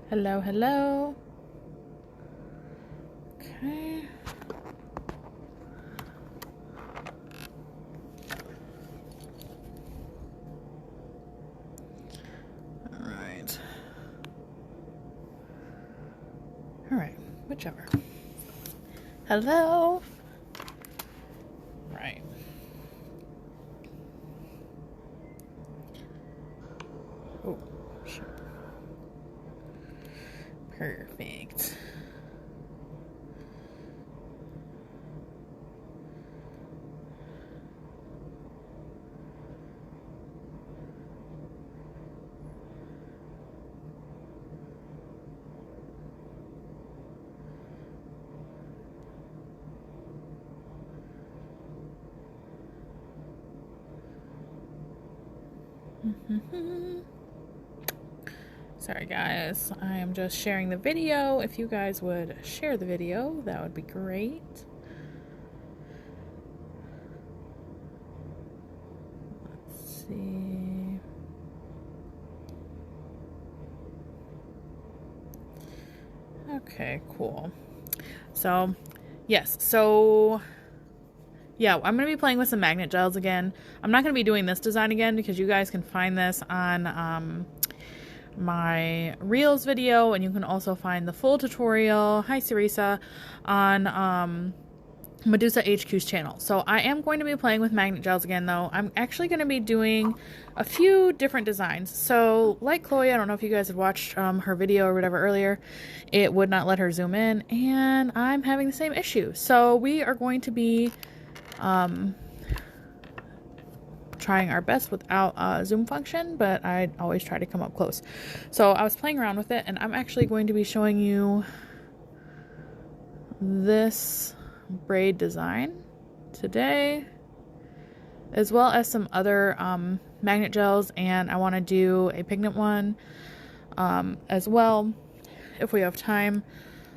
Hello, hello. Okay. Alright. Alright, whichever. Hello. Right. Oh, shit. Perfect. Sorry guys, I am just sharing the video. If you guys would share the video, that would be great. Let's see. Okay, cool. So, yes, yeah, I'm going to be playing with some magnet gels again. I'm not going to be doing this design again because you guys can find this on my Reels video, and you can also find the full tutorial, hi Sarisa, on Medusa HQ's channel. So I am going to be playing with magnet gels again though. I'm actually going to be doing a few different designs. So like Chloe, I don't know if you guys had watched her video or whatever earlier, it would not let her zoom in, and I'm having the same issue. So we are going to be trying our best without a zoom function, but I always try to come up close. So I was playing around with it, and I'm actually going to be showing you this braid design today, as well as some other magnet gels, and I want to do a pigment one as well if we have time.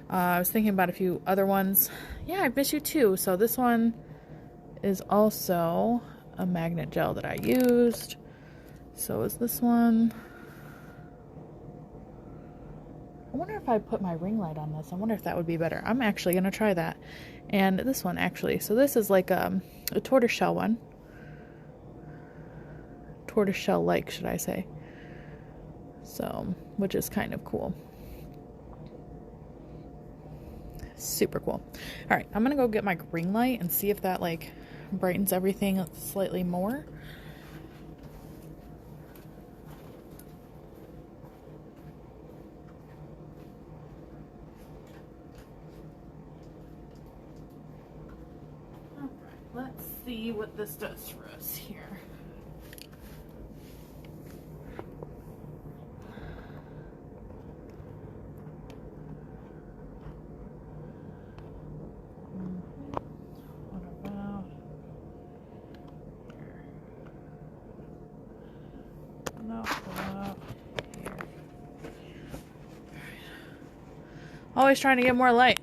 I was thinking about a few other ones. Yeah, I miss you too. So this one is also a magnet gel that I used. So is this one. I wonder if I put my ring light on this. I wonder if that would be better. I'm actually going to try that. And this one actually. So this is like a tortoiseshell one. Tortoiseshell-like, should I say. So, which is kind of cool. Super cool. Alright, I'm going to go get my ring light and see if that like brightens everything slightly more. Alright, let's see what this does for us here. Always trying to get more light.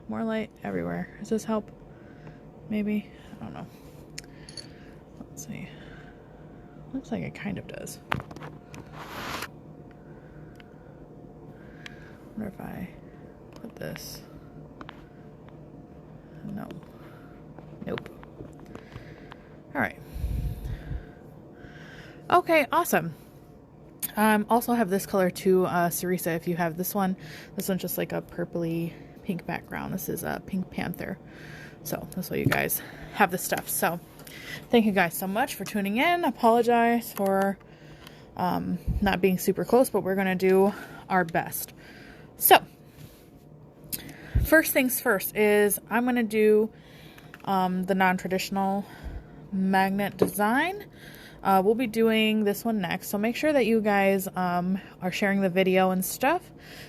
More light everywhere. Does this help? Maybe? I don't know. Let's see. Looks like it kind of does. I wonder if I put this. No. Nope. Alright. Okay, awesome. Also have this color too, Sarisa, if you have this one. This one's just like a purpley pink background. This is a Pink Panther. So that's why you guys have this stuff. So thank you guys so much for tuning in. Apologize for not being super close, but we're going to do our best. So first things first is I'm going to do the non-traditional magnet design. We'll be doing this one next, so make sure that you guys are sharing the video and stuff.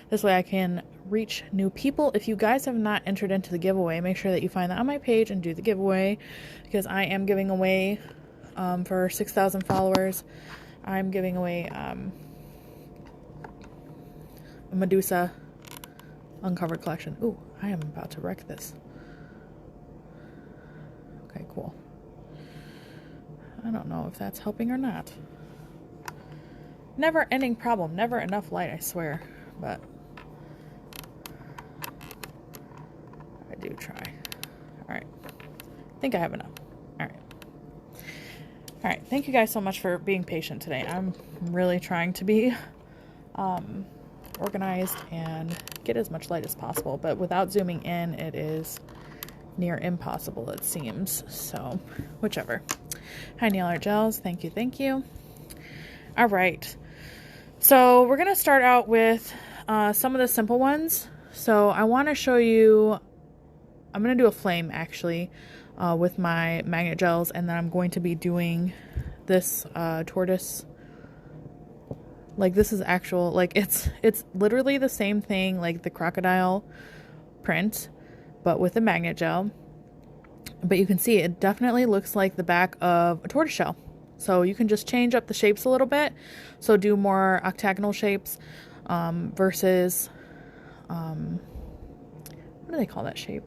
This way I can reach new people. If you guys have not entered into the giveaway, make sure that you find that on my page and do the giveaway, because I am giving away for 6,000 followers. I'm giving away a Medusa uncovered collection. Ooh, I am about to wreck this. Okay, cool. I don't know if that's helping or not. Never ending problem. Never enough light, I swear. But I think I have enough. All right. All right. Thank you guys so much for being patient today. I'm really trying to be organized and get as much light as possible, but without zooming in, it is near impossible, it seems. So, whichever. Hi, nail art gels. Thank you. Thank you. All right. So we're going to start out with some of the simple ones. So I want to show you, I'm going to do a flame actually with my magnet gels, and then I'm going to be doing this tortoise. Like this is actual, like it's literally the same thing like the crocodile print, but with a magnet gel. But you can see it definitely looks like the back of a tortoiseshell. So you can just change up the shapes a little bit. So do more octagonal shapes versus, what do they call that shape?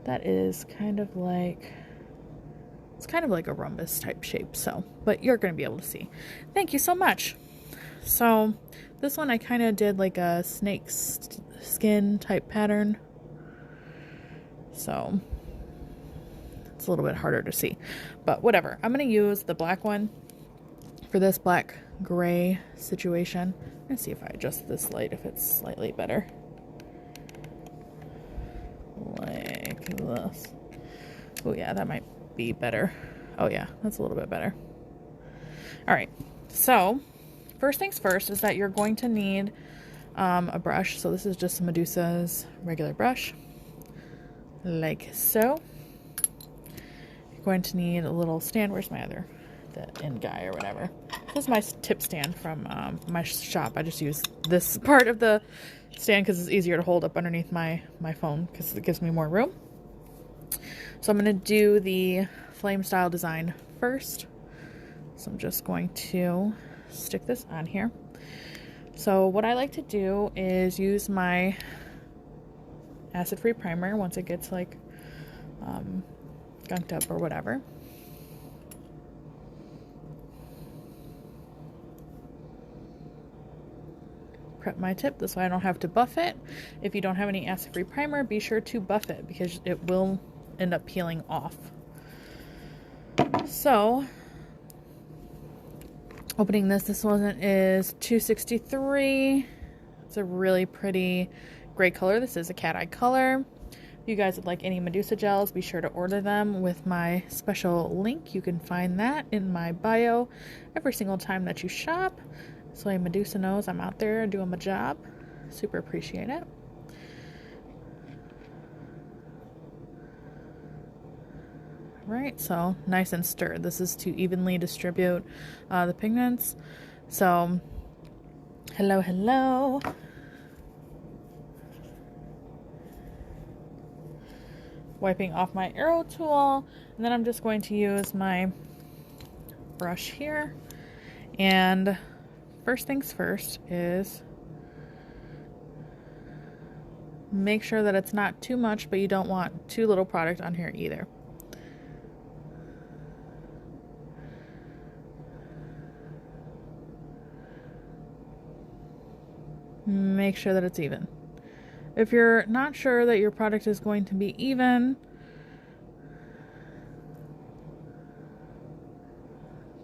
That is kind of like, it's kind of like a rhombus type shape. So, but you're going to be able to see. Thank you so much. So this one I kind of did like a snake skin type pattern. So it's a little bit harder to see, but whatever. I'm going to use the black one for this black gray situation. Let's see if I adjust this light, if it's slightly better. Like this. Oh yeah, that might be better. Oh yeah, that's a little bit better. All right. So first things first is that you're going to need a brush. So this is just Medusa's regular brush. Like so. You're going to need a little stand. Where's my other, the end guy or whatever. This is my tip stand from my shop. I just use this part of the stand because it's easier to hold up underneath my phone because it gives me more room. So I'm going to do the flame style design first. So I'm just going to stick this on here. So what I like to do is use my acid-free primer once it gets like gunked up or whatever. Prep my tip this way I don't have to buff it. If you don't have any acid-free primer, be sure to buff it because it will end up peeling off. So opening this one is 263. It's a really pretty gray color. This is a cat eye color. If you guys would like any Medusa gels, be sure to order them with my special link. You can find that in my bio every single time that you shop. So Medusa knows I'm out there doing my job. Super appreciate it. Right, so nice and stirred. This is to evenly distribute the pigments. So, hello, hello. Wiping off my arrow tool, and then I'm just going to use my brush here. And first things first is make sure that it's not too much, but you don't want too little product on here either. Make sure that it's even. If you're not sure that your product is going to be even,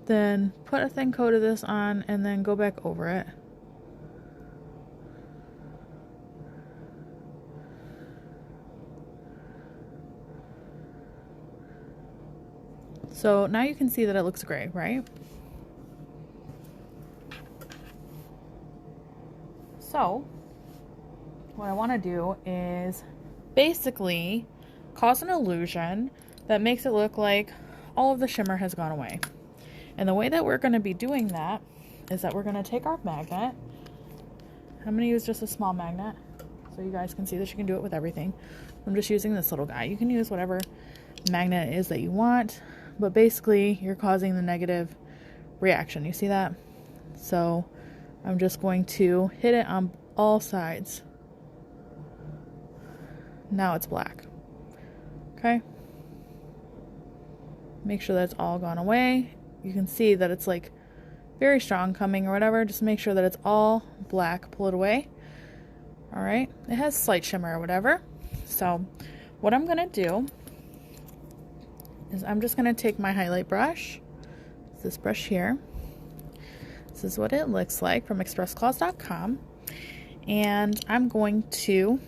then put a thin coat of this on and then go back over it. So now you can see that it looks gray, right? So what I want to do is basically cause an illusion that makes it look like all of the shimmer has gone away. And the way that we're going to be doing that is that we're going to take our magnet. I'm going to use just a small magnet so you guys can see that you can do it with everything. I'm just using this little guy. You can use whatever magnet it is that you want, but basically you're causing the negative reaction. You see that? So I'm just going to hit it on all sides. Now it's black. Okay? Make sure that's all gone away. You can see that it's like very strong coming or whatever. Just make sure that it's all black. Pull it away. Alright? It has slight shimmer or whatever. So what I'm going to do is I'm just going to take my highlight brush, this brush here. This is what it looks like from expressclaws.com. And I'm going to,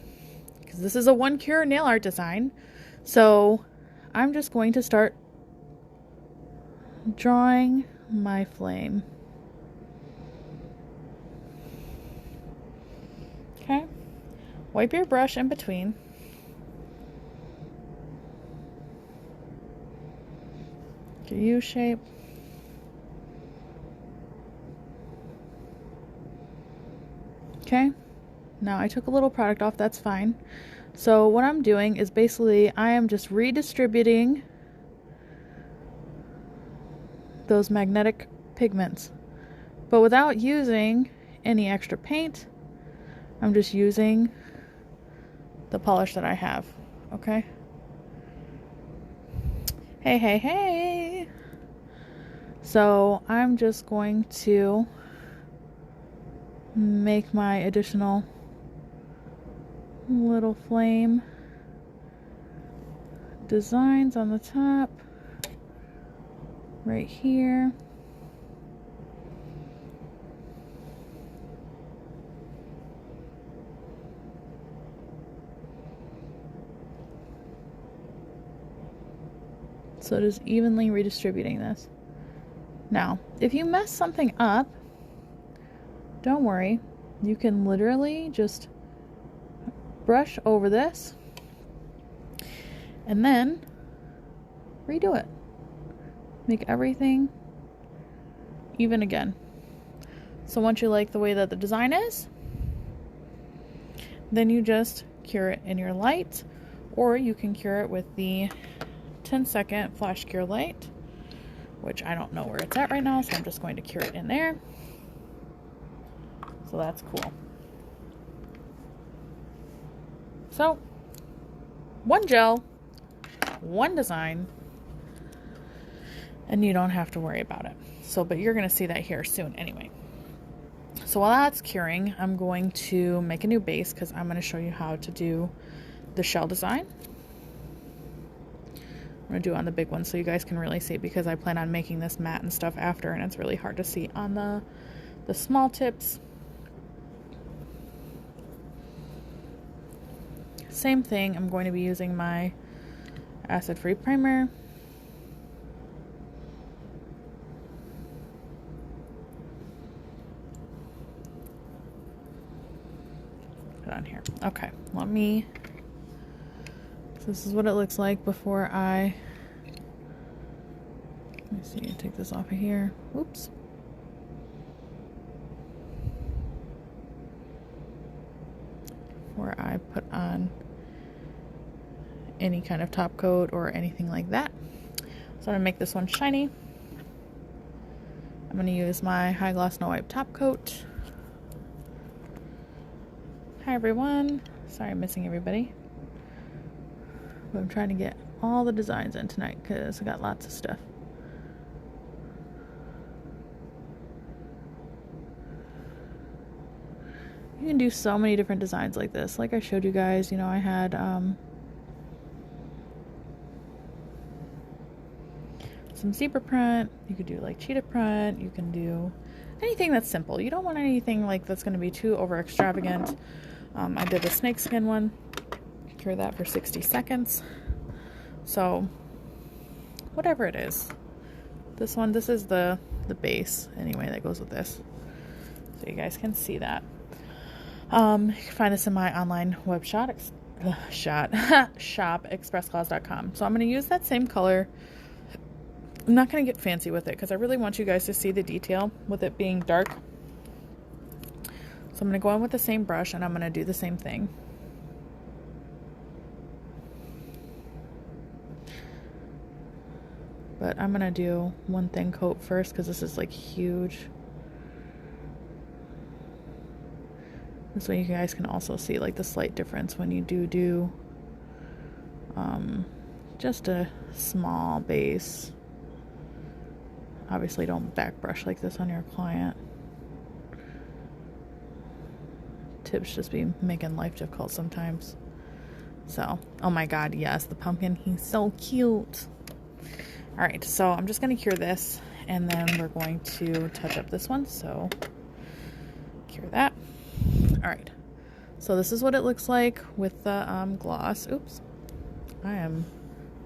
because this is a one cure nail art design, so I'm just going to start drawing my flame. Okay, wipe your brush in between. Your U shape. Okay, now I took a little product off, that's fine. So what I'm doing is basically I am just redistributing those magnetic pigments, but without using any extra paint. I'm just using the polish that I have, okay? Hey. So I'm just going to make my additional little flame designs on the top, right here. So just evenly redistributing this. Now, if you mess something up, don't worry. You can literally just brush over this and then redo it. Make everything even again. So once you like the way that the design is, then you just cure it in your light, or you can cure it with the 10-second flash cure light, which I don't know where it's at right now, so I'm just going to cure it in there. So that's cool. So, one gel, one design, and you don't have to worry about it. So, but you're going to see that here soon anyway. So while that's curing, I'm going to make a new base because I'm going to show you how to do the shell design. I'm going to do it on the big one so you guys can really see, because I plan on making this matte and stuff after, and it's really hard to see on the small tips. Same thing, I'm going to be using my acid-free primer. Put it on here. Okay, this is what it looks like before let me see, take this off of here. Whoops. Before I put on any kind of top coat or anything like that. So I'm going to make this one shiny. I'm going to use my High Gloss No Wipe top coat. Hi everyone. Sorry I'm missing everybody. But I'm trying to get all the designs in tonight because I got lots of stuff. You can do so many different designs like this. Like I showed you guys, you know, I had some zebra print. You could do like cheetah print. You can do anything that's simple. You don't want anything like that's going to be too over extravagant. I did the snakeskin one. Cure that for 60 seconds. So whatever it is. This is the base anyway that goes with this. So you guys can see that. You can find this in my online web shop, expressclaws.com. So I'm going to use that same color. I'm not going to get fancy with it because I really want you guys to see the detail with it being dark. So I'm going to go in with the same brush and I'm going to do the same thing. But I'm going to do one thin coat first because this is like huge. This way you guys can also see like the slight difference when you do just a small base. Obviously don't back brush like this on your client. Tips just be making life difficult sometimes. So, oh my god, yes, the pumpkin, he's so cute. All right, so I'm just going to cure this, and then we're going to touch up this one. So cure that. All right, so this is what it looks like with the gloss. Oops, I am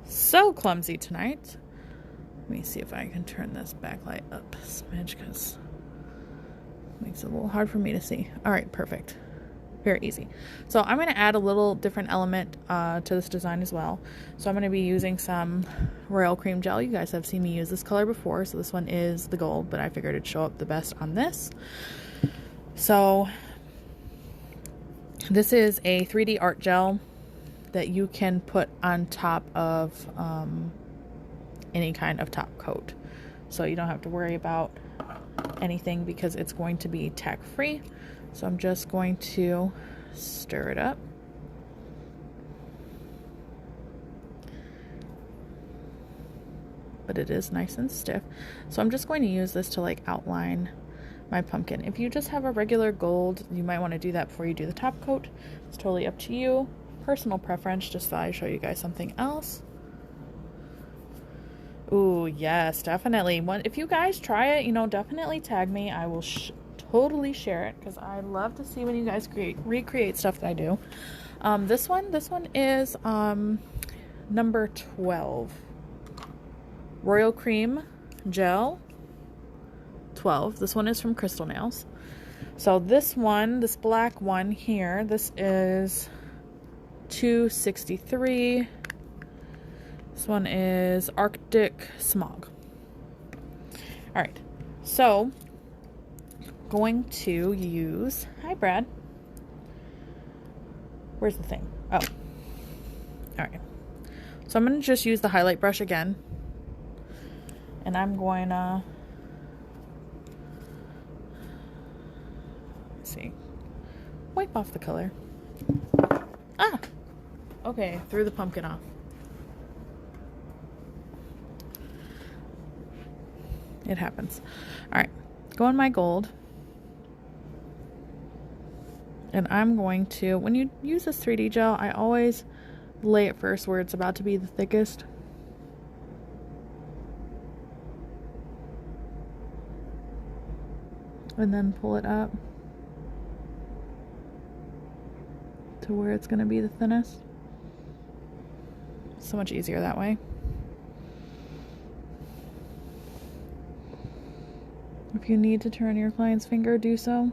so clumsy tonight. Let me see if I can turn this backlight up a smidge, because it makes it a little hard for me to see. All right, perfect. Very easy. So I'm going to add a little different element to this design as well. So I'm going to be using some Royal Cream Gel. You guys have seen me use this color before. So this one is the gold, but I figured it'd show up the best on this. So this is a 3D art gel that you can put on top of any kind of top coat. So you don't have to worry about anything because it's going to be tack free. So I'm just going to stir it up. But it is nice and stiff. So I'm just going to use this to like outline my pumpkin. If you just have a regular gold, you might want to do that before you do the top coat. It's totally up to you. Personal preference, just thought I'd show you guys something else. Ooh, yes, definitely. If you guys try it, you know, definitely tag me. I will totally share it, because I love to see when you guys recreate stuff that I do. This one is number 12. Royal Cream Gel 12. This one is from Crystal Nails. So this one, this black one here, this is 263. This one is Arctic Smog. All right, so going to use, hi Brad, where's the thing? Oh, all right, so I'm going to just use the highlight brush again, and I'm going to, let's see, wipe off the color. Okay, threw the pumpkin off. It happens. All right, go on my gold. And I'm going to, when you use this 3D gel, I always lay it first where it's about to be the thickest. And then pull it up to where it's going to be the thinnest. So much easier that way. If you need to turn your client's finger, do so.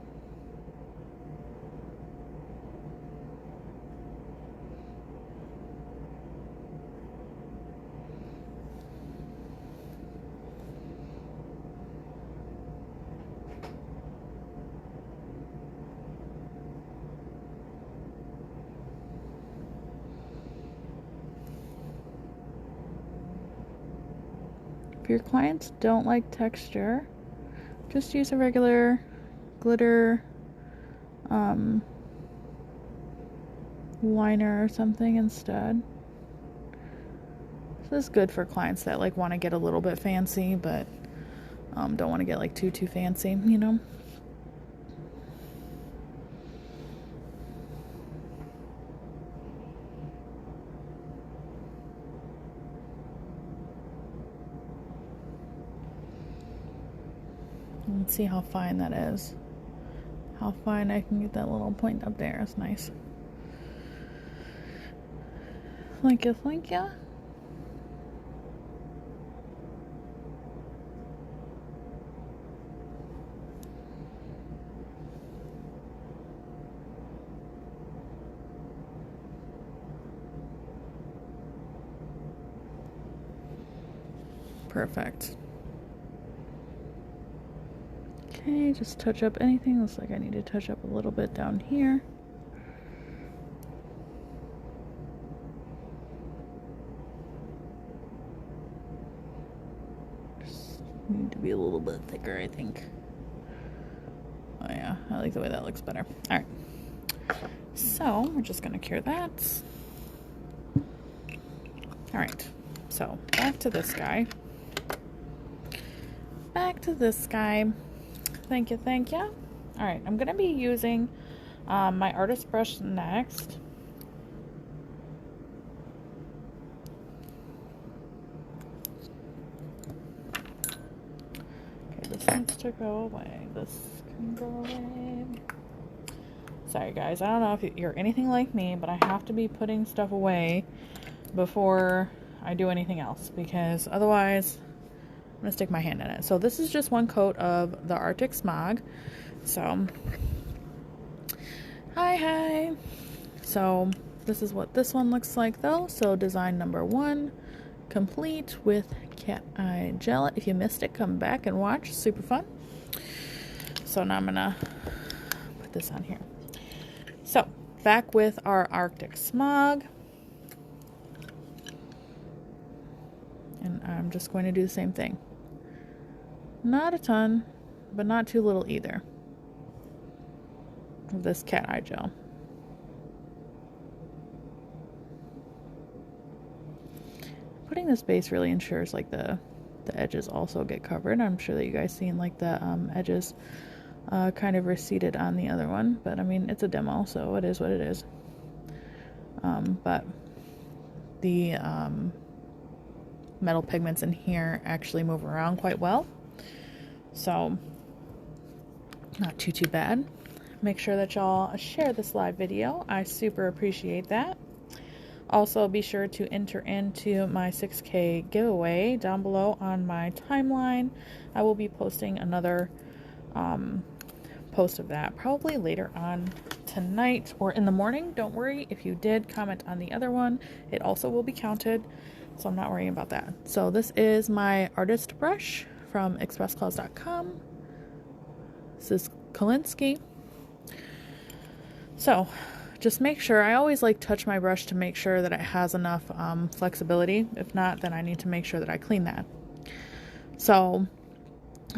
If your clients don't like texture, just use a regular glitter liner or something instead. This is good for clients that like want to get a little bit fancy, but don't want to get like too fancy, you know. Let's see how fine that is. How fine I can get that little point up there. It's nice. Thank you, thank you. Perfect. Okay, just touch up anything. Looks like I need to touch up a little bit down here. Just need to be a little bit thicker, I think. Oh yeah, I like the way that looks better. All right, so we're just gonna cure that. All right, so back to this guy. Back to this guy. Thank you, thank you. All right, I'm gonna be using my artist brush next. This needs to go away. This can go away. Sorry guys, I don't know if you're anything like me, but I have to be putting stuff away before I do anything else, because otherwise I'm gonna stick my hand in it. So this is just one coat of the Arctic Smog. So hi. So this is what this one looks like though. So design number 1 complete with cat eye gel. If you missed it, come back and watch. Super fun. So now I'm gonna put this on here. So back with our Arctic Smog, and I'm just going to do the same thing. Not a ton, but not too little either, of this cat eye gel. Putting this base really ensures like the edges also get covered. I'm sure that you guys seen like the edges kind of receded on the other one, but I mean, it's a demo, so it is what it is. But the metal pigments in here actually move around quite well, so not too bad. Make sure that y'all share this live video. I super appreciate that. Also, be sure to enter into my 6K giveaway down below on my timeline. I will be posting another post of that probably later on tonight or in the morning. Don't worry, if you did comment on the other one, it also will be counted, so I'm not worrying about that. So this is my artist brush from expressclaws.com. This is Kolinsky. So just make sure, I always like touch my brush to make sure that it has enough flexibility. If not, then I need to make sure that I clean that. So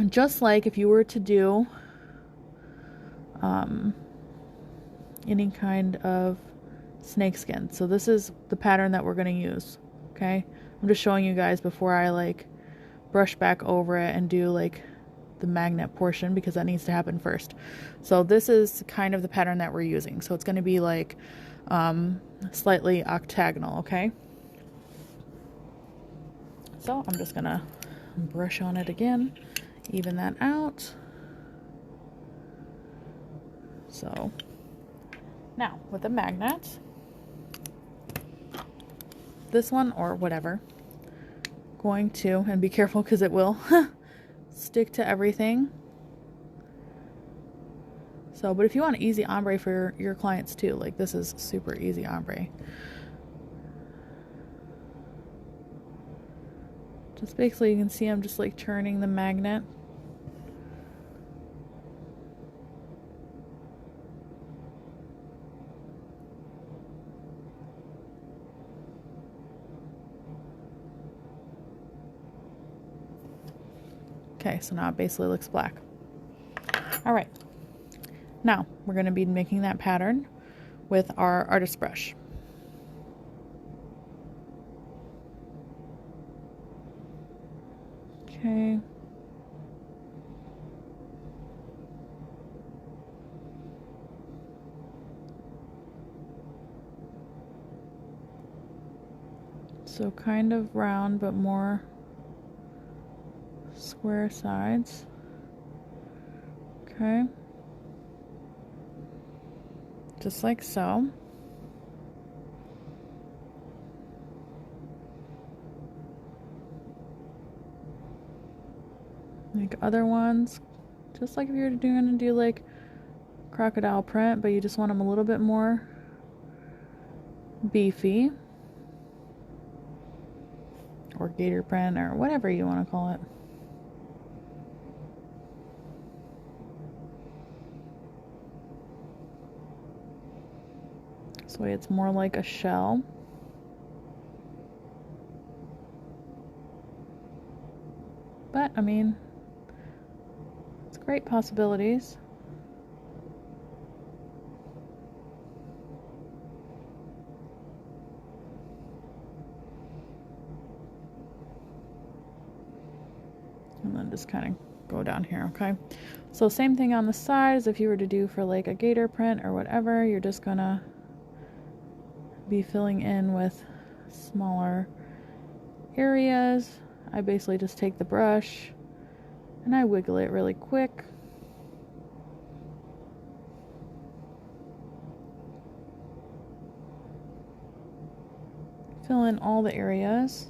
just like if you were to do any kind of snakeskin. So this is the pattern that we're going to use. Okay. I'm just showing you guys before I like brush back over it and do like the magnet portion, because that needs to happen first. So this is kind of the pattern that we're using. So it's going to be like slightly octagonal. Okay. So I'm just going to brush on it again, even that out. So now with the magnet, this one or whatever, going to, and be careful because it will stick to everything. So, but if you want easy ombre for your clients too, like this is super easy ombre. Just basically, you can see I'm just like turning the magnet. Okay, so now it basically looks black. All right, now we're going to be making that pattern with our artist brush. Okay. So kind of round, but more square sides. Okay. Just like so. Like other ones, just like if you're going to do like crocodile print, but you just want them a little bit more beefy, or gator print, or whatever you want to call it. This way it's more like a shell. But I mean, it's great possibilities. And then just kind of go down here, okay? So same thing on the side as if you were to do for like a gator print or whatever. You're just gonna be filling in with smaller areas. I basically just take the brush And I wiggle it really quick. Fill in all the areas.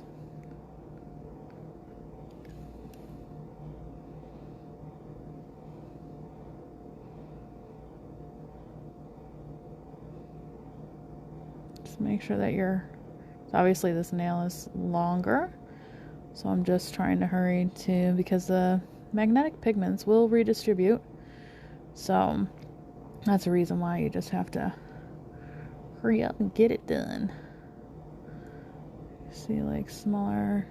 Just make sure that obviously this nail is longer. So I'm just trying to hurry because the magnetic pigments will redistribute. So that's a reason why you just have to hurry up and get it done. See, like smaller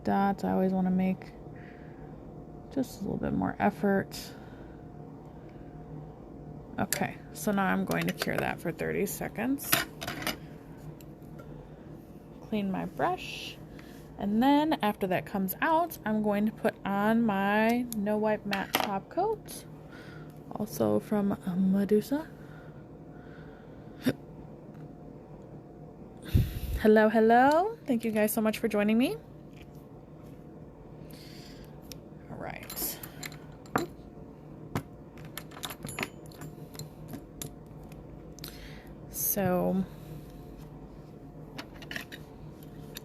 dots, I always want to make just a little bit more effort. Okay, so now I'm going to cure that for 30 seconds. Clean my brush. And then after that comes out, I'm going to put on my No Wipe Matte Top Coat, also from Medusa. Hello, hello. Thank you guys so much for joining me. All right. So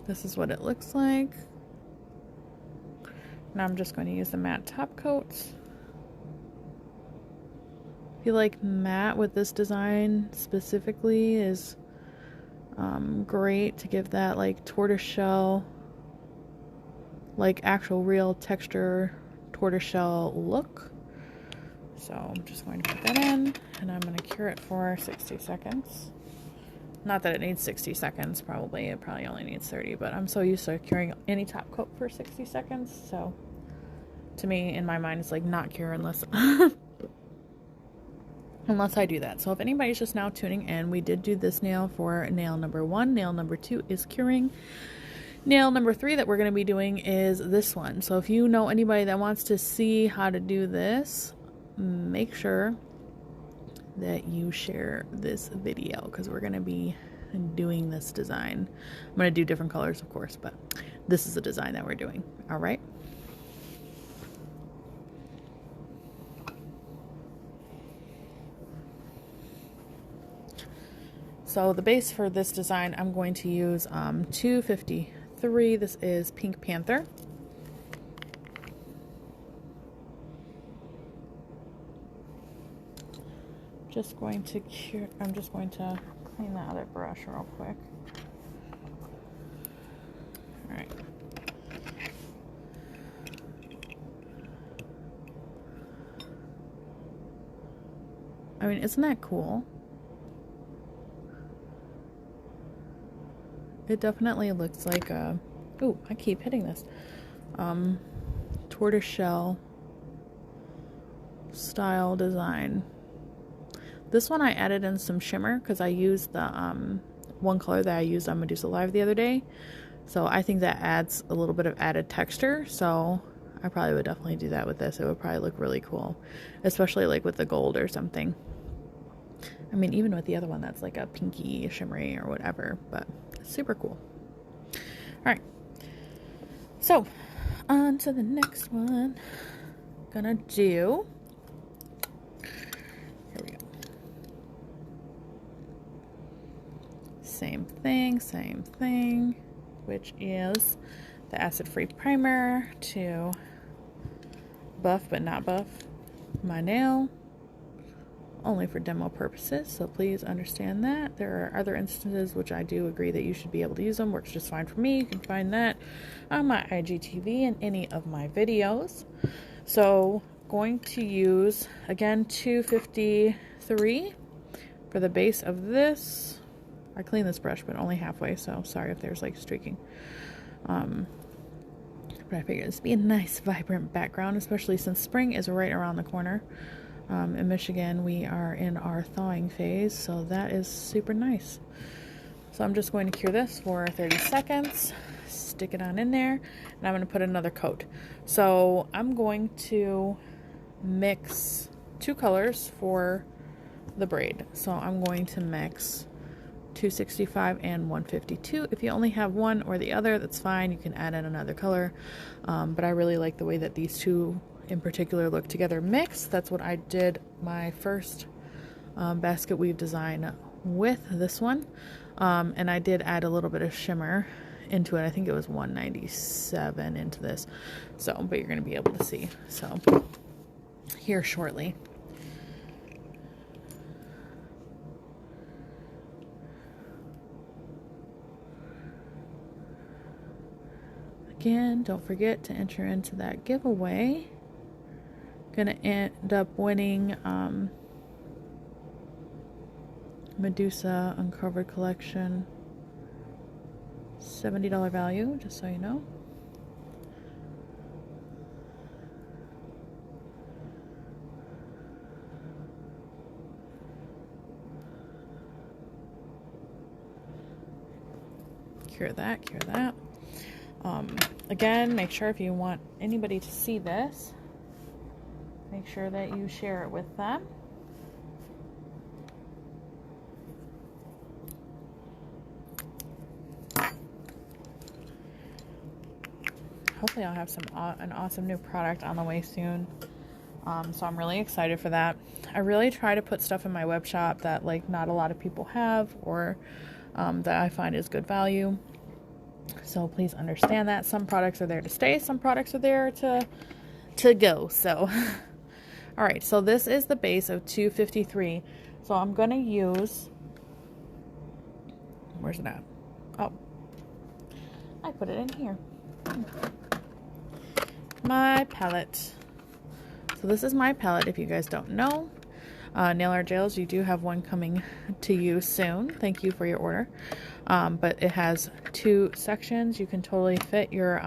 this is what it looks like. Now I'm just going to use the matte top coat. I feel like matte with this design specifically is great to give that like tortoiseshell, like actual real texture tortoiseshell look. So I'm just going to put that in and I'm going to cure it for 60 seconds. Not that it needs 60 seconds, it probably only needs 30, but I'm so used to curing any top coat for 60 seconds, so to me, in my mind, it's like not cure unless unless I do that. So if anybody's just now tuning in, we did do this nail for nail number 1. Nail number 2 is curing. Nail number 3 that we're going to be doing is this one. So if you know anybody that wants to see how to do this, make sure that you share this video because we're going to be doing this design. I'm going to do different colors, of course, but this is the design that we're doing. All right. So the base for this design, I'm going to use 253. This is Pink Panther. I'm just going to clean that other brush real quick. All right. I mean, isn't that cool? It definitely looks like a, ooh, I keep hitting this, tortoiseshell style design. This one I added in some shimmer because I used the one color that I used on Medusa Live the other day. So I think that adds a little bit of added texture. So I probably would definitely do that with this. It would probably look really cool, especially like with the gold or something. I mean, even with the other one that's like a pinky shimmery or whatever, but it's super cool. All right. So on to the next one. Gonna do, here we go. Same thing, which is the acid-free primer to buff but not buff my nail, only for demo purposes, so please understand that. There are other instances which I do agree that you should be able to use them. Works just fine for me. You can find that on my IGTV and any of my videos. So going to use, again, 253 for the base of this. I cleaned this brush, but only halfway, so sorry if there's like streaking. But I figured this would be a nice, vibrant background, especially since spring is right around the corner. In Michigan, we are in our thawing phase, so that is super nice. So I'm just going to cure this for 30 seconds, stick it on in there, and I'm going to put another coat. So I'm going to mix 2 colors for the braid. So I'm going to mix 265 and 152. If you only have one or the other, that's fine. You can add in another color. But I really like the way that these two in particular Look Together mix. That's what I did my first basket weave design with this one. And I did add a little bit of shimmer into it. I think it was 197 into this. So, but you're going to be able to see. So, here shortly. Again, don't forget to enter into that giveaway. Gonna end up winning Medusa Uncovered Collection, $70 value, just so you know. Cure that, cure that. Again, make sure if you want anybody to see this, make sure that you share it with them. Hopefully I'll have an awesome new product on the way soon. So I'm really excited for that. I really try to put stuff in my web shop that like not a lot of people have, or that I find is good value. So please understand that some products are there to stay, some products are there to go. So all right, so this is the base of 253. So I'm going to use, where's it at? Oh, I put it in here. My palette. So this is my palette, if you guys don't know. Nail art gels, you do have one coming to you soon. Thank you for your order. But it has 2 sections. You can totally fit your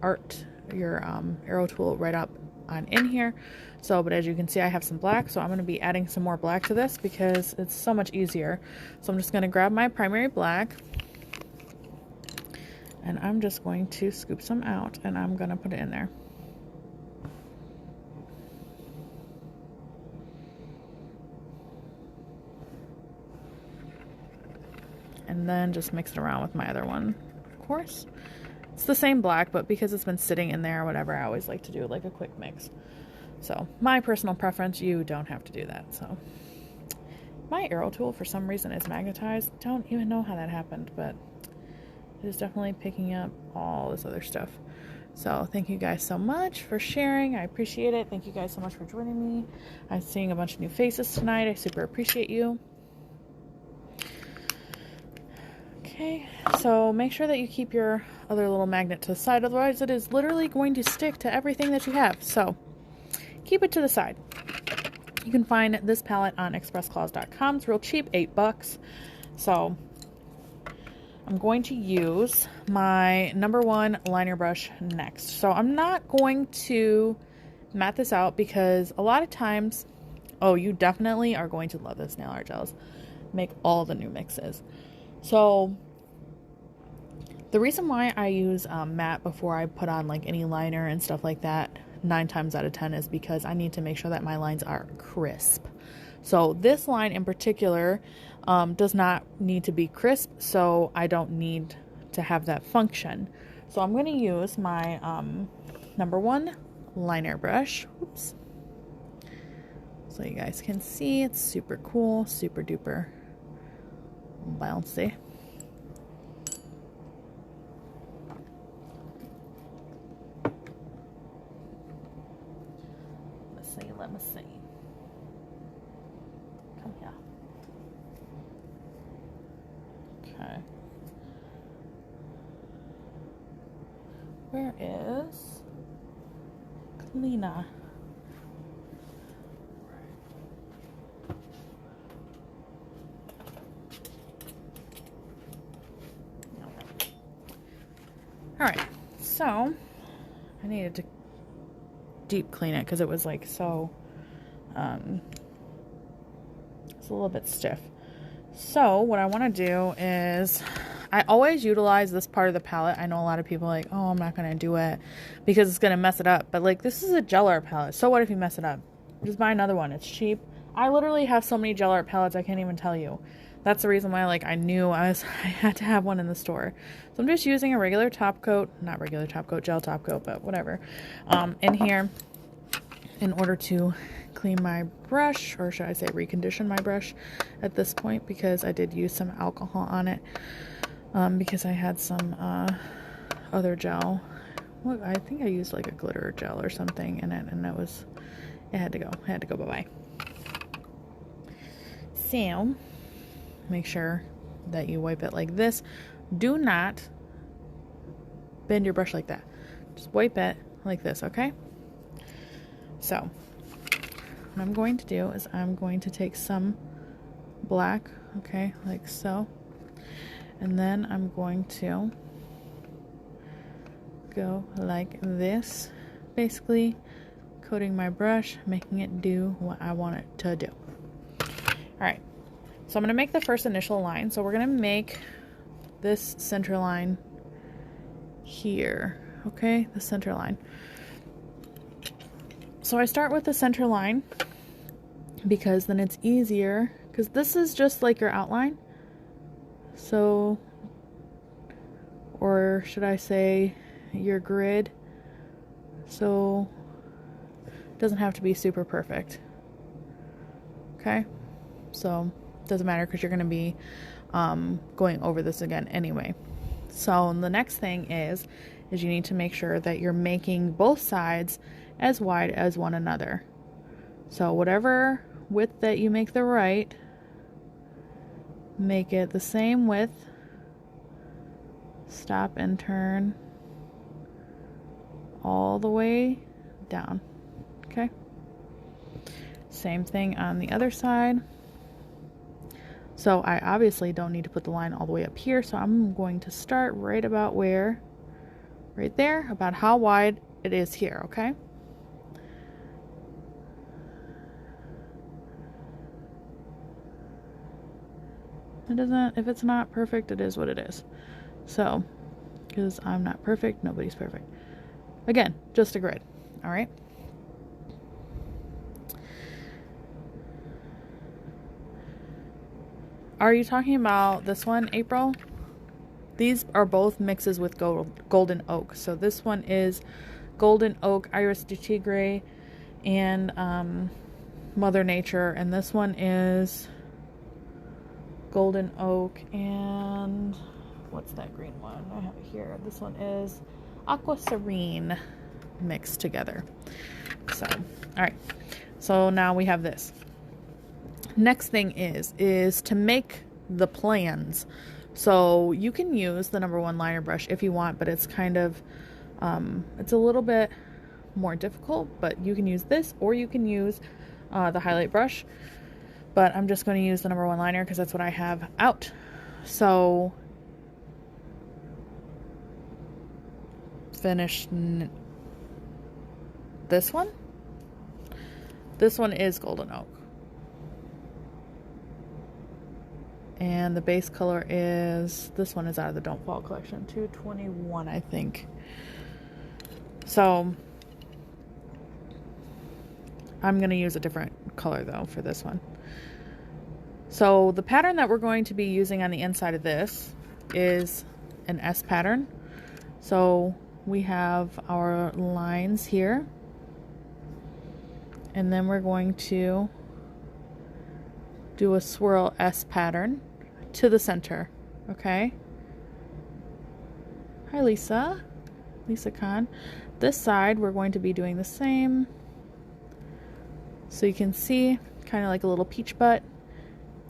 arrow tool right up on in here. So, but as you can see, I have some black, so I'm going to be adding some more black to this because it's so much easier. So I'm just going to grab my primary black, and I'm just going to scoop some out, and I'm going to put it in there. And then just mix it around with my other one, of course. It's the same black, but because it's been sitting in there or whatever, I always like to do like a quick mix. So, my personal preference, you don't have to do that. So, my arrow tool, for some reason, is magnetized. Don't even know how that happened, but it is definitely picking up all this other stuff. So, thank you guys so much for sharing. I appreciate it. Thank you guys so much for joining me. I'm seeing a bunch of new faces tonight. I super appreciate you. Okay, so make sure that you keep your other little magnet to the side, otherwise it is literally going to stick to everything that you have. So keep it to the side. You can find this palette on expressclaws.com. It's real cheap, $8. So I'm going to use my #1 liner brush next. So I'm not going to mat this out because a lot of times, oh, you definitely are going to love this nail art gels. Make all the new mixes. So the reason why I use matte before I put on like any liner and stuff like that 9 times out of 10 is because I need to make sure that my lines are crisp. So this line in particular does not need to be crisp, so I don't need to have that function. So I'm going to use my #1 liner brush. Oops. So you guys can see it's super cool, super duper bouncy. Let me see. Come here. Okay. Where is Lena? Alright, so I needed to deep clean it because it was like so it's a little bit stiff. So what I want to do is I always utilize this part of the palette. I know a lot of people are like, oh, I'm not going to do it because it's going to mess it up, but like this is a gel art palette, so what if you mess it up? Just buy another one. It's cheap. I literally have so many gel art palettes I can't even tell you. That's the reason why, like, I knew I had to have one in the store. So I'm just using a regular top coat, not regular top coat, gel top coat, but whatever, in here in order to clean my brush, or should I say recondition my brush at this point, because I did use some alcohol on it, because I had some other gel. Well, I think I used like a glitter gel or something in it, and it had to go bye-bye. So make sure that you wipe it like this. Do not bend your brush like that. Just wipe it like this, okay? So what I'm going to do is I'm going to take some black, okay, like so, and then I'm going to go like this, basically coating my brush, making it do what I want it to do. Alright, so I'm going to make the first initial line. So we're going to make this center line here, okay, the center line. So I start with the center line because then it's easier, because this is just like your outline. So, or should I say your grid, so it doesn't have to be super perfect. Okay, so it doesn't matter because you're going to be going over this again anyway. So the next thing is you need to make sure that you're making both sides as wide as one another. So whatever width that you make the right, make it the same width. Stop and turn all the way down. Okay, same thing on the other side. So I obviously don't need to put the line all the way up here, so I'm going to start right about where, right there, about how wide it is here, okay? It doesn't, if it's not perfect, it is what it is. So, because I'm not perfect, nobody's perfect. Again, just a grid, all right? Are you talking about this one, April? These are both mixes with golden oak. So this one is golden oak, iris de tigre, and Mother Nature, and this one is golden oak and what's that green one? I have it here. This one is aqua serene mixed together. So, all right. So now we have this. Next thing is to make the plans. So you can use the #1 liner brush if you want, but it's kind of, it's a little bit more difficult, but you can use this, or you can use the highlight brush. But I'm just going to use the #1 liner because that's what I have out. So finish this one. This one is golden oak. And the base color is, this one is out of the Don't Fall collection, 221, I think. So I'm going to use a different color though for this one. So the pattern that we're going to be using on the inside of this is an S pattern. So we have our lines here, and then we're going to do a swirl S pattern to the center. Okay. Hi, Lisa Khan. This side we're going to be doing the same. So you can see kind of like a little peach butt.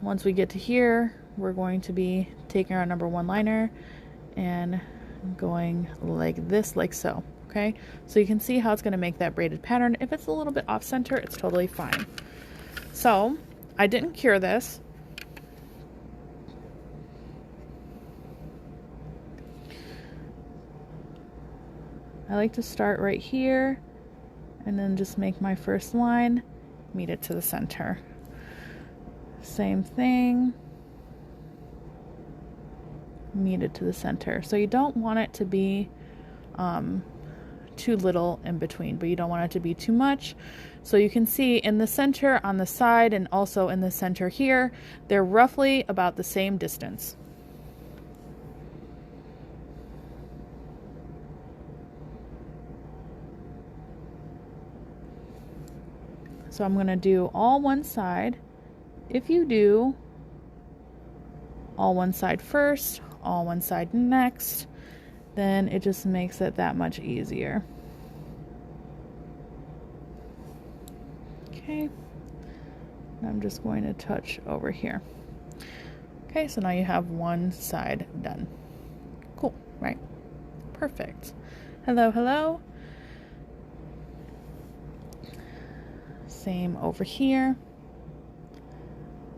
Once we get to here, we're going to be taking our #1 liner and going like this, like so. Okay, so you can see how it's going to make that braided pattern. If it's a little bit off center, it's totally fine. So I didn't cure this. I like to start right here and then just make my first line, meet it to the center. Same thing, meet it to the center. So you don't want it to be too little in between, but you don't want it to be too much. So you can see in the center, on the side, and also in the center here, they're roughly about the same distance. So I'm going to do all one side. If you do all one side first, all one side next, then it just makes it that much easier. Okay, I'm just going to touch over here. Okay, so now you have one side done. Cool, right? Perfect. Hello, hello. Same over here.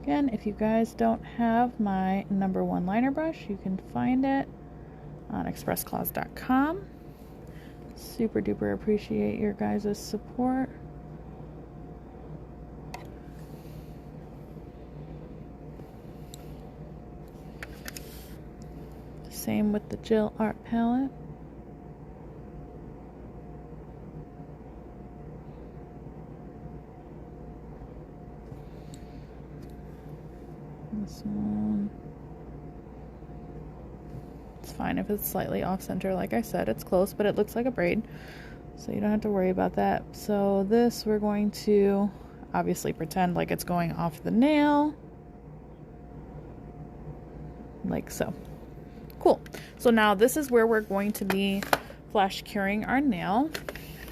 Again, if you guys don't have my #1 liner brush, you can find it on expressclaws.com. Super duper appreciate your guys' support. Same with the gel art palette. This one. It's fine if it's slightly off center. Like I said, it's close, but it looks like a braid, so you don't have to worry about that. So this, we're going to obviously pretend like it's going off the nail, like so. Cool. So now this is where we're going to be flash curing our nail.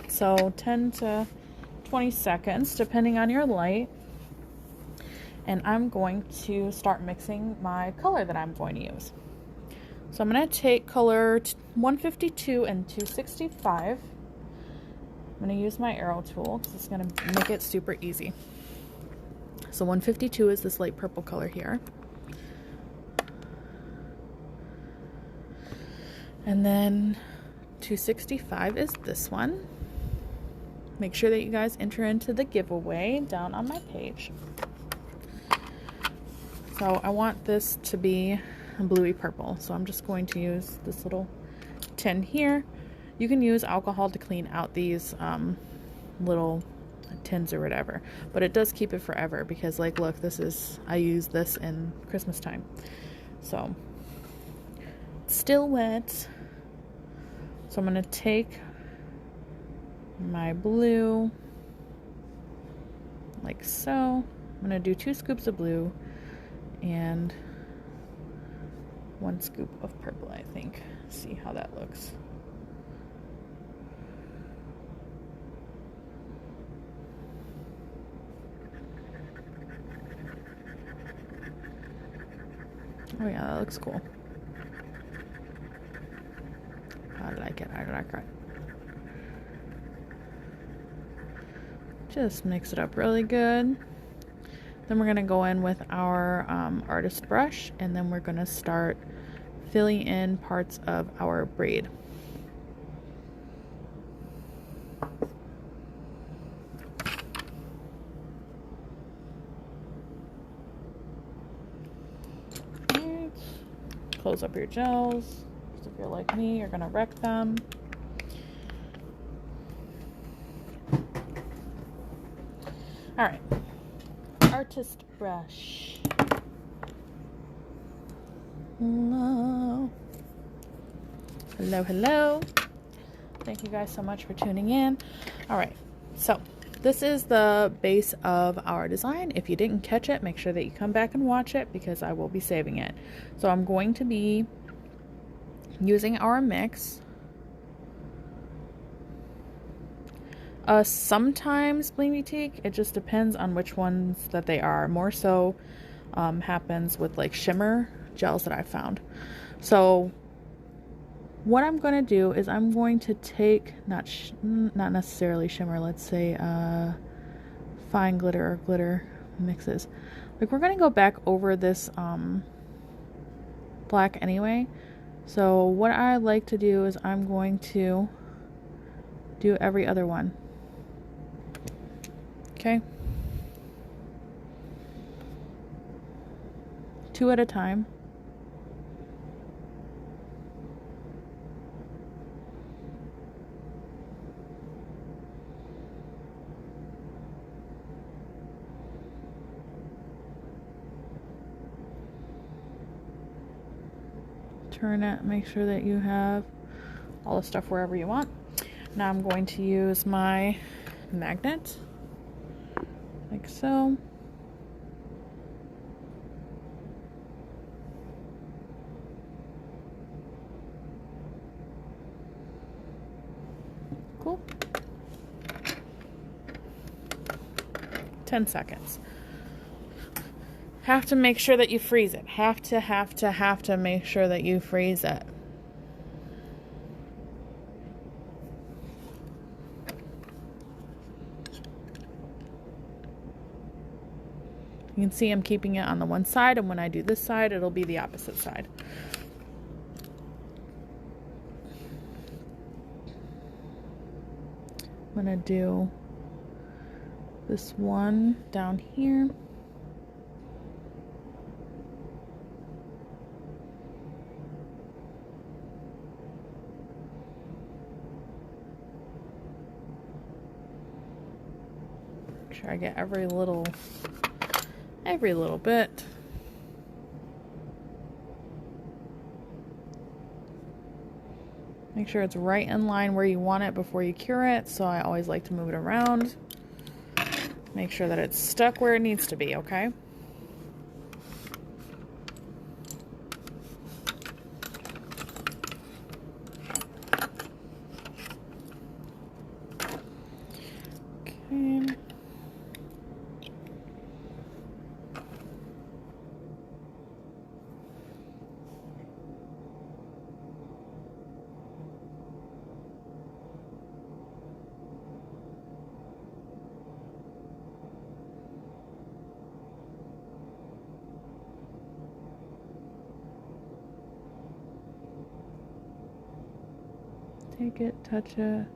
So 10 to 20 seconds, depending on your light. And I'm going to start mixing my color that I'm going to use. So I'm going to take color 152 and 265. I'm going to use my arrow tool because it's going to make it super easy. So 152 is this light purple color here. And then 265 is this one. Make sure that you guys enter into the giveaway down on my page. So I want this to be a bluey purple. So I'm just going to use this little tin here. You can use alcohol to clean out these little tins or whatever, but it does keep it forever because, like, look, this is, I use this in Christmas time. So it's still wet. So I'm going to take my blue like so. I'm going to do 2 scoops of blue and 1 scoop of purple, I think. See how that looks. Oh yeah, that looks cool. I like it, I like it. Just mix it up really good. Then we're going to go in with our artist brush, and then we're going to start filling in parts of our braid. Right. Close up your gels. If you're like me, you're going to wreck them. All right. Artist brush. Hello. Hello, hello. Thank you guys so much for tuning in. All right, so this is the base of our design. If you didn't catch it, make sure that you come back and watch it because I will be saving it. So I'm going to be using our mix. Sometimes Bling Boutique, it just depends on which ones that they are. More so happens with like shimmer gels that I found. So what I'm going to do is I'm going to take not necessarily shimmer, let's say fine glitter or glitter mixes. Like, we're going to go back over this black anyway. So what I like to do is I'm going to do every other one. Okay, 2 at a time. turn it, make sure that you have all the stuff wherever you want. Now I'm going to use my magnet, like so. Cool. 10 seconds. Have to make sure that you freeze it. Have to make sure that you freeze it. You can see I'm keeping it on the one side, and when I do this side, it'll be the opposite side. I'm gonna do this one down here. Make sure I get every little bit. Make sure it's right in line where you want it before you cure it, so I always like to move it around. Make sure that it's stuck where it needs to be, okay? Okay. Take it, touch it.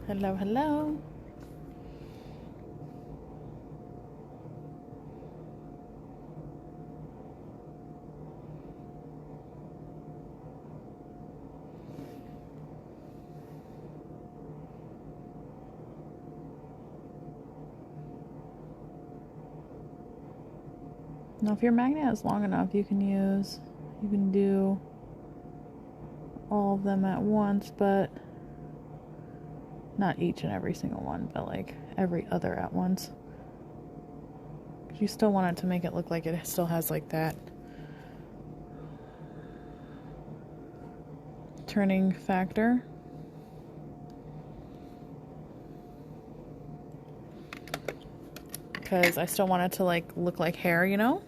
Hello, hello. Now, if your magnet is long enough, you can do all of them at once, but not each and every single one, but like every other at once. You still want it to make it look like it still has like that turning factor. Because I still want it to like look like hair, you know?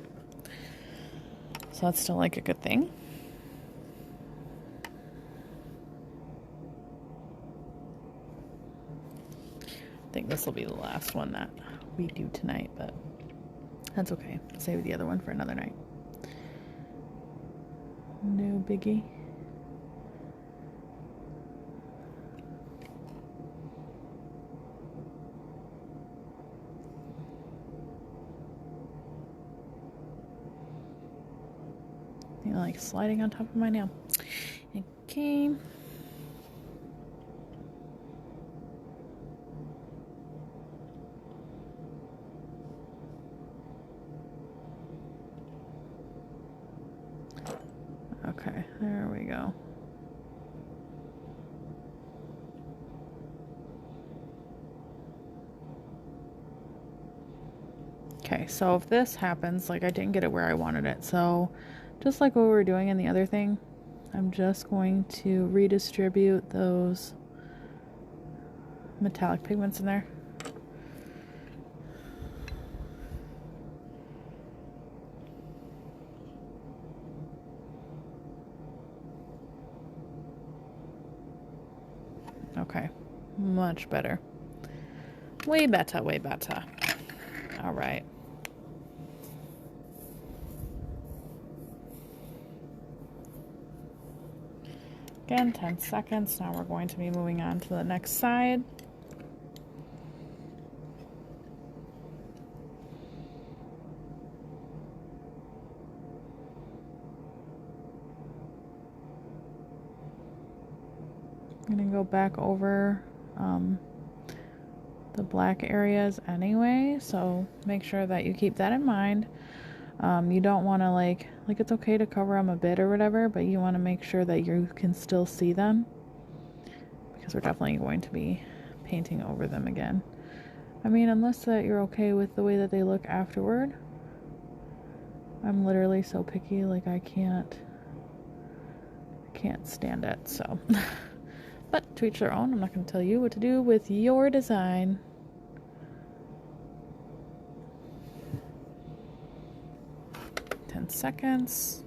So that's still like a good thing. I think this will be the last one that we do tonight, but that's okay. Save the other one for another night. No biggie. Like sliding on top of my nail. Okay. Okay, there we go. Okay, so if this happens, like I didn't get it where I wanted it, so just like what we were doing in the other thing, I'm just going to redistribute those metallic pigments in there. Okay, much better. Way better, way better. All right. Again, 10 seconds. Now we're going to be moving on to the next side. I'm going to go back over the black areas anyway, so make sure that you keep that in mind. You don't want to like it's okay to cover them a bit or whatever, but you want to make sure that you can still see them, because we're definitely going to be painting over them again. I mean, unless that you're okay with the way that they look afterward. I'm literally so picky, like I can't stand it, so. But to each their own. I'm not going to tell you what to do with your design. Seconds.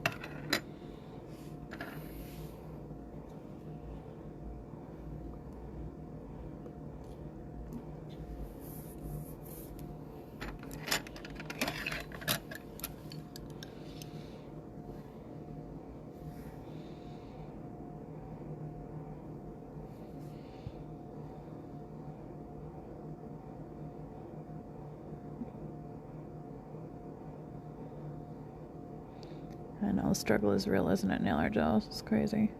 I know, the struggle is real, isn't it, nail art gels? It's crazy.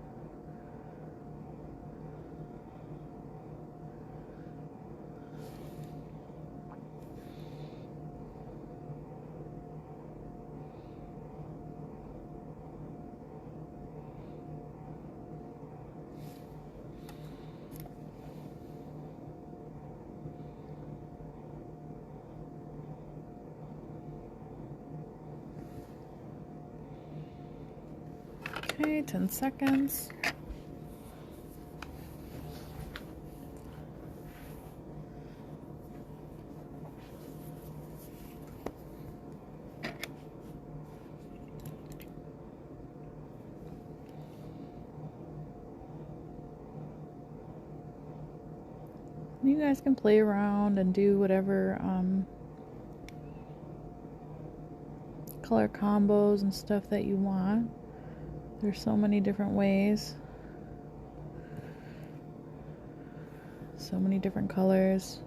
Okay, 10 seconds. You guys can play around and do whatever color combos and stuff that you want. There's so many different ways. So many different colors.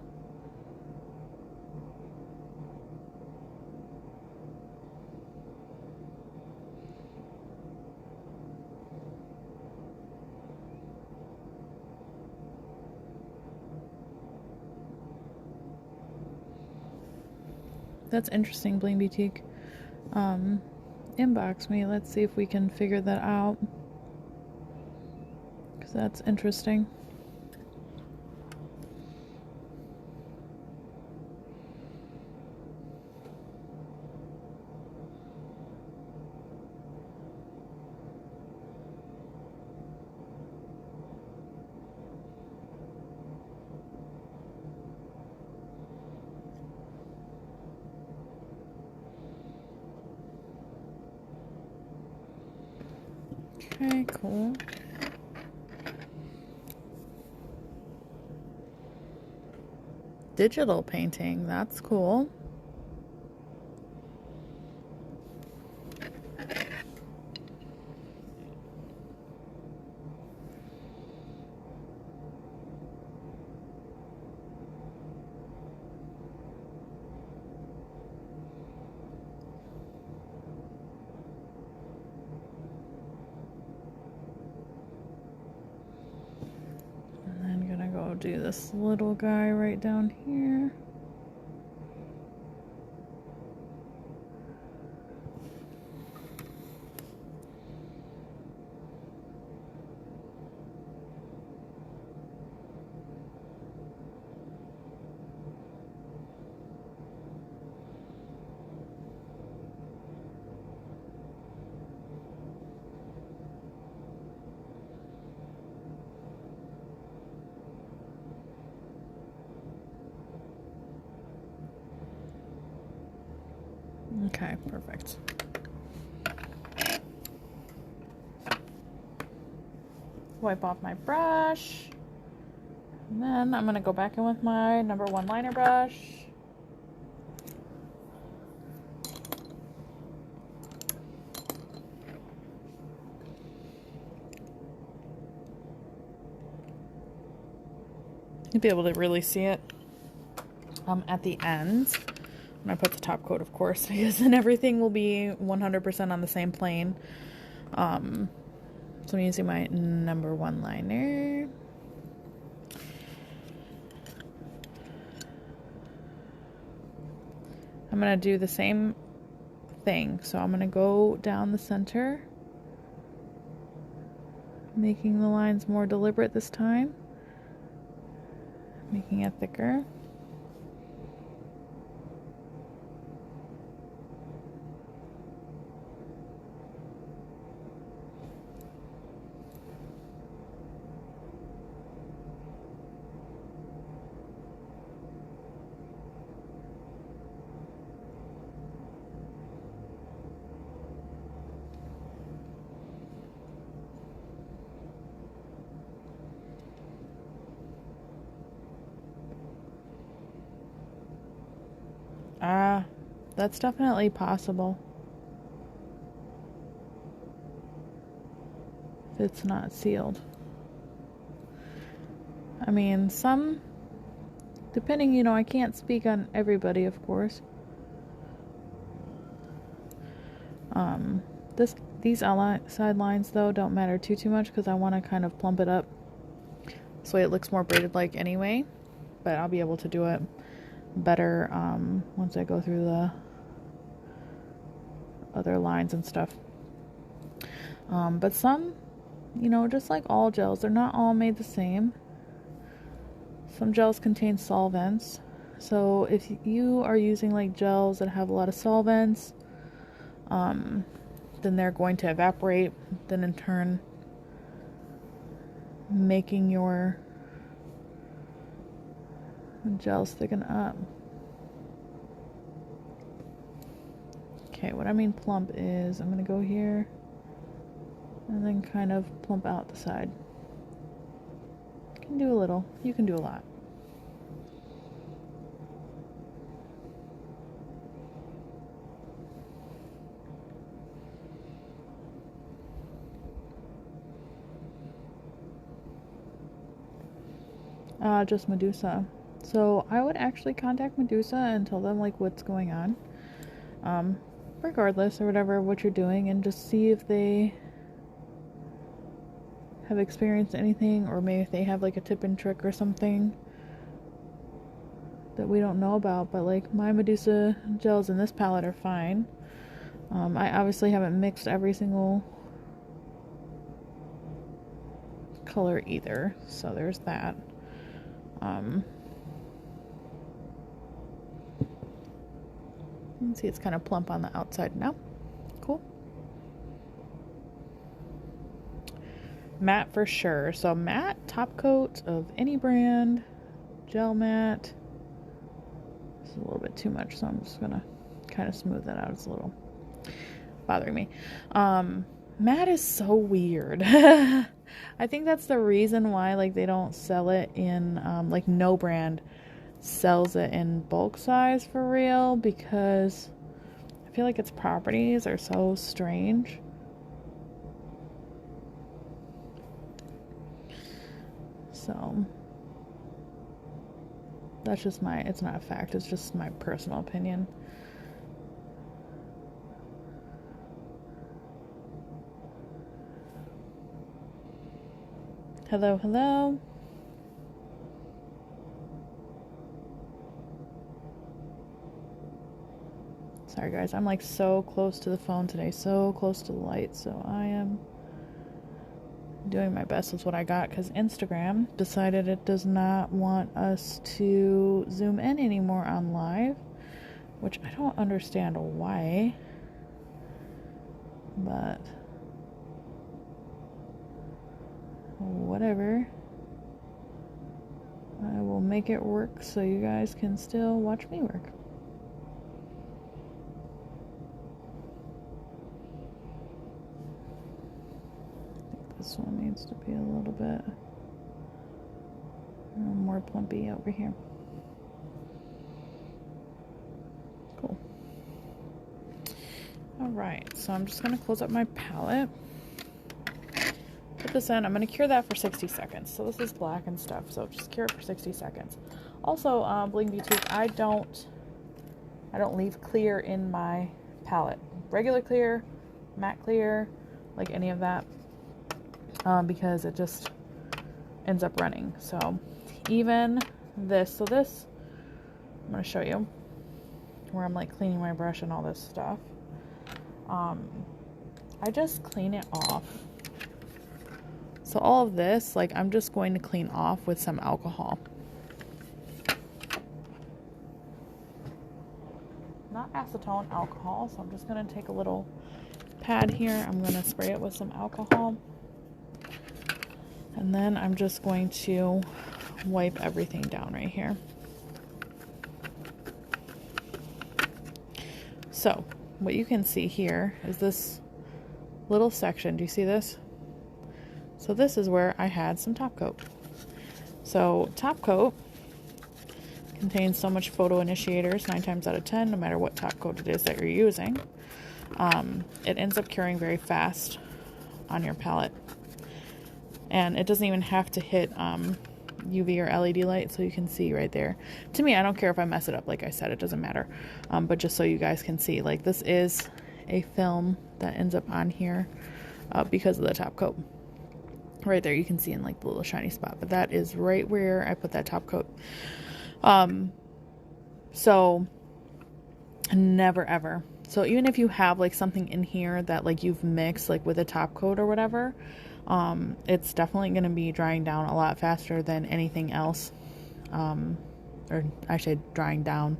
That's interesting, Bling Boutique. Inbox me. Let's see if we can figure that out, because that's interesting. Okay, cool. Digital painting, that's cool. Do this little guy right down here. Okay, perfect. Wipe off my brush. And then I'm going to go back in with my number 1 liner brush. You'll be able to really see it at the end. And I put the top coat, of course, because then everything will be 100% on the same plane. So I'm using my number 1 liner. I'm going to do the same thing. So I'm going to go down the center, making the lines more deliberate this time, making it thicker. That's definitely possible. If it's not sealed. I mean, some, depending, you know, I can't speak on everybody, of course. These outside lines, though, don't matter too much because I want to kind of plump it up. This way it looks more braided-like anyway. But I'll be able to do it better once I go through the other lines and stuff. But some, you know, just like all gels, they're not all made the same. Some gels contain solvents. So if you are using like gels that have a lot of solvents, then they're going to evaporate, then in turn making your gels thicken up. Okay, what I mean plump is I'm going to go here and then kind of plump out the side. You can do a little, you can do a lot. Just Medusa. So I would actually contact Medusa and tell them like what's going on, regardless or whatever what you're doing, and just see if they have experienced anything, or maybe if they have like a tip and trick or something that we don't know about. But like my Medusa gels in this palette are fine. I obviously haven't mixed every single color either, so there's that. You can see it's kind of plump on the outside now. Cool. Matte for sure. So matte top coat of any brand, gel matte. It's a little bit too much, so I'm just gonna kind of smooth that out. It's a little bothering me. Matte is so weird. I think that's the reason why like they don't sell it in like no brand sells it in bulk size for real, because I feel like its properties are so strange. So that's just it's not a fact, it's just my personal opinion. Hello, hello. Sorry guys, I'm like so close to the phone today, so close to the light, so I am doing my best with what I got, because Instagram decided it does not want us to zoom in anymore on live, which I don't understand why, but whatever. I will make it work so you guys can still watch me work. I think this one needs to be a little bit more plumpy over here. Cool. Alright, so I'm just going to close up my palette. Put this in. I'm going to cure that for 60 seconds. So this is black and stuff, so just cure it for 60 seconds. Also, Bling Boutique, I don't leave clear in my palette. Regular clear, matte clear, like any of that, because it just ends up running. So even this, I'm going to show you. where I'm like cleaning my brush and all this stuff, I just clean it off. So all of this, like, I'm just going to clean off with some alcohol. Not acetone, alcohol. So I'm just going to take a little pad here. I'm going to spray it with some alcohol. And then I'm just going to wipe everything down right here. So what you can see here is this little section. Do you see this? So this is where I had some top coat. So top coat contains so much photo initiators, 9 times out of 10, no matter what top coat it is that you're using. It ends up curing very fast on your palette. And it doesn't even have to hit UV or LED light, so you can see right there. To me, I don't care if I mess it up, like I said, it doesn't matter. But just so you guys can see, like, this is a film that ends up on here because of the top coat. Right there, you can see in like the little shiny spot, but that is right where I put that top coat. So never ever. So even if you have like something in here that like you've mixed like with a top coat or whatever, it's definitely going to be drying down a lot faster than anything else. Or I should drying down,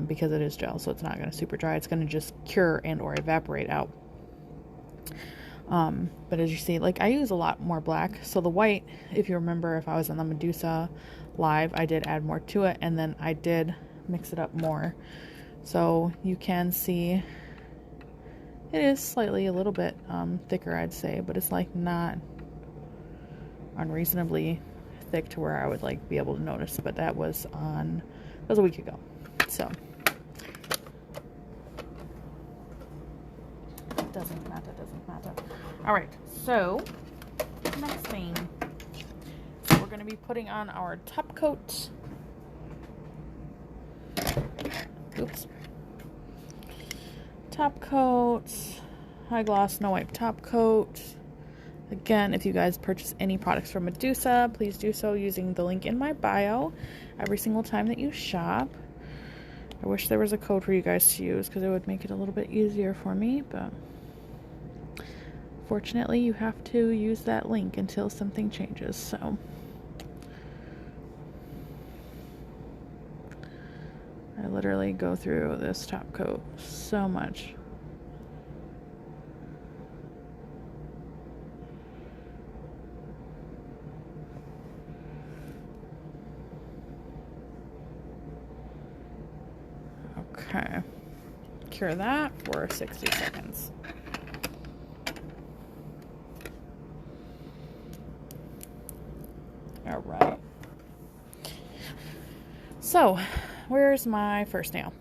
because it is gel, so it's not going to super dry. It's going to just cure and or evaporate out. But as you see, like, I use a lot more black. So the white, if you remember, if I was on the Medusa live, I did add more to it, and then I did mix it up more. So you can see it is slightly a little bit thicker, I'd say, but it's like not unreasonably thick to where I would like be able to notice. But that was a week ago. So doesn't matter. All right, so next thing, we're going to be putting on our top coat. Oops. Top coat, high gloss, no wipe top coat. Again, if you guys purchase any products from Medusa, please do so using the link in my bio every single time that you shop. I wish there was a code for you guys to use because it would make it a little bit easier for me, but fortunately, you have to use that link until something changes. So I literally go through this top coat so much. Okay. Cure that for 60 seconds. All right. So, where's my first nail?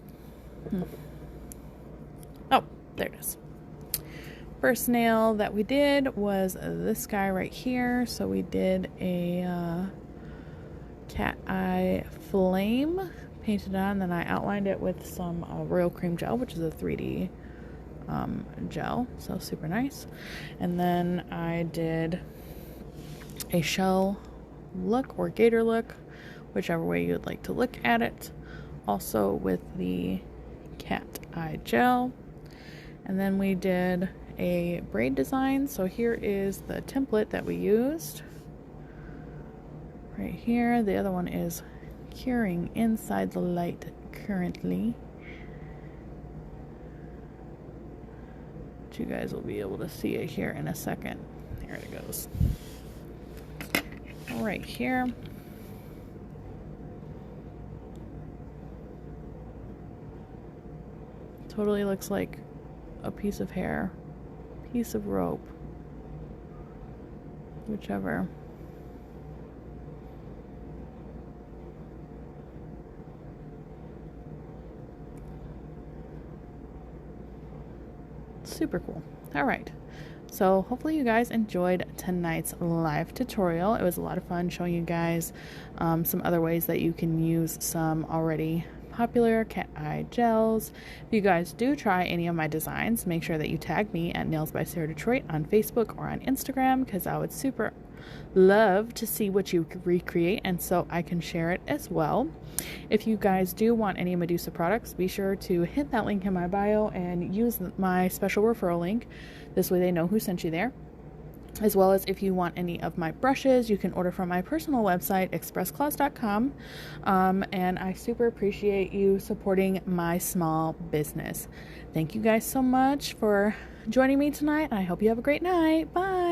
Oh, there it is. First nail that we did was this guy right here. So we did a cat eye flame, painted on, then I outlined it with some Royal Cream gel, which is a 3D gel, so super nice. And then I did a shell look or gator look, whichever way you'd like to look at it, also with the cat eye gel. And then we did a braid design. So here is the template that we used right here. The other one is curing inside the light currently, but you guys will be able to see it here in a second. There it goes. Right here. Totally looks like a piece of hair, piece of rope, whichever. Super cool. All right. So hopefully you guys enjoyed tonight's live tutorial. It was a lot of fun showing you guys some other ways that you can use some already popular cat eye gels. If you guys do try any of my designs, make sure that you tag me at Nails by Sarah Detroit on Facebook or on Instagram, because I would super love to see what you recreate, and so I can share it as well. If you guys do want any Medusa products, be sure to hit that link in my bio and use my special referral link. This way they know who sent you there. As well as if you want any of my brushes, you can order from my personal website, expressclaws.com. And I super appreciate you supporting my small business. Thank you guys so much for joining me tonight. I hope you have a great night. Bye.